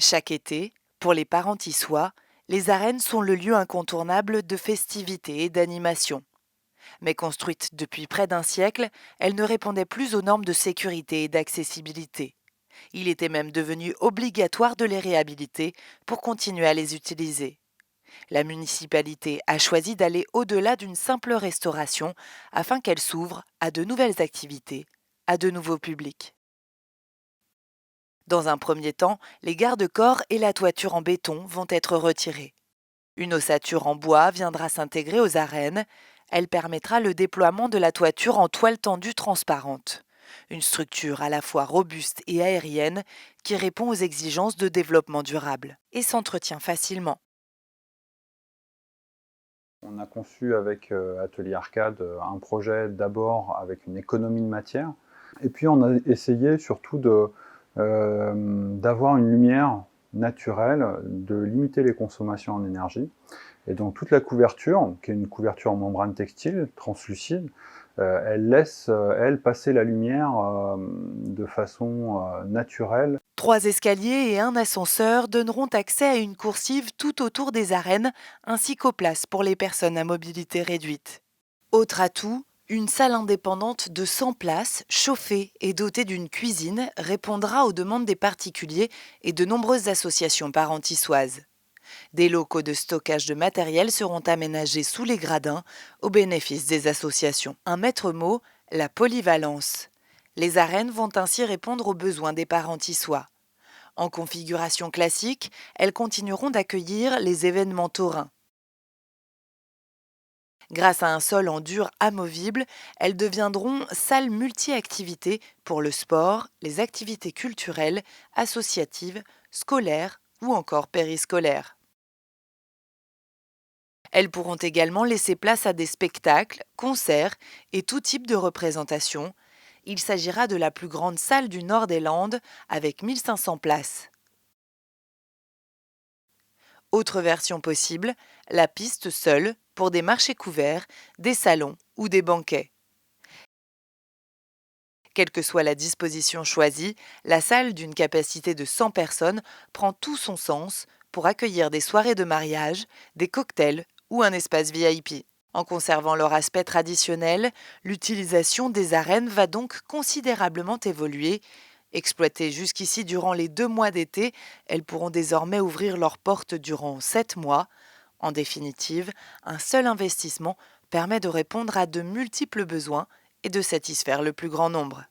Chaque été, pour les parents tissois, les arènes sont le lieu incontournable de festivités et d'animation. Mais construites depuis près d'un siècle, elles ne répondaient plus aux normes de sécurité et d'accessibilité. Il était même devenu obligatoire de les réhabiliter pour continuer à les utiliser. La municipalité a choisi d'aller au-delà d'une simple restauration afin qu'elles s'ouvrent à de nouvelles activités, à de nouveaux publics. Dans un premier temps, les garde-corps et la toiture en béton vont être retirés. Une ossature en bois viendra s'intégrer aux arènes. Elle permettra le déploiement de la toiture en toile tendue transparente. Une structure à la fois robuste et aérienne qui répond aux exigences de développement durable et s'entretient facilement. On a conçu avec Atelier Arcade un projet d'abord avec une économie de matière, et puis on a essayé surtout d'avoir une lumière naturelle, de limiter les consommations en énergie. Et donc toute la couverture, qui est une couverture en membrane textile, translucide, elle laisse, elle, passer la lumière de façon naturelle. 3 escaliers et un ascenseur donneront accès à une coursive tout autour des arènes, ainsi qu'aux places pour les personnes à mobilité réduite. Autre atout, une salle indépendante de 100 places, chauffée et dotée d'une cuisine, répondra aux demandes des particuliers et de nombreuses associations parentissoises. Des locaux de stockage de matériel seront aménagés sous les gradins au bénéfice des associations. Un maître mot, la polyvalence. Les arènes vont ainsi répondre aux besoins des parentissois. En configuration classique, elles continueront d'accueillir les événements taurins. Grâce à un sol en dur amovible, elles deviendront salles multi-activités pour le sport, les activités culturelles, associatives, scolaires ou encore périscolaires. Elles pourront également laisser place à des spectacles, concerts et tout type de représentation. Il s'agira de la plus grande salle du nord des Landes avec 1500 places. Autre version possible, la piste seule pour des marchés couverts, des salons ou des banquets. Quelle que soit la disposition choisie, la salle d'une capacité de 100 personnes prend tout son sens pour accueillir des soirées de mariage, des cocktails ou un espace VIP. En conservant leur aspect traditionnel, l'utilisation des arènes va donc considérablement évoluer. Exploitées jusqu'ici durant les 2 mois d'été, elles pourront désormais ouvrir leurs portes durant 7 mois. En définitive, un seul investissement permet de répondre à de multiples besoins et de satisfaire le plus grand nombre.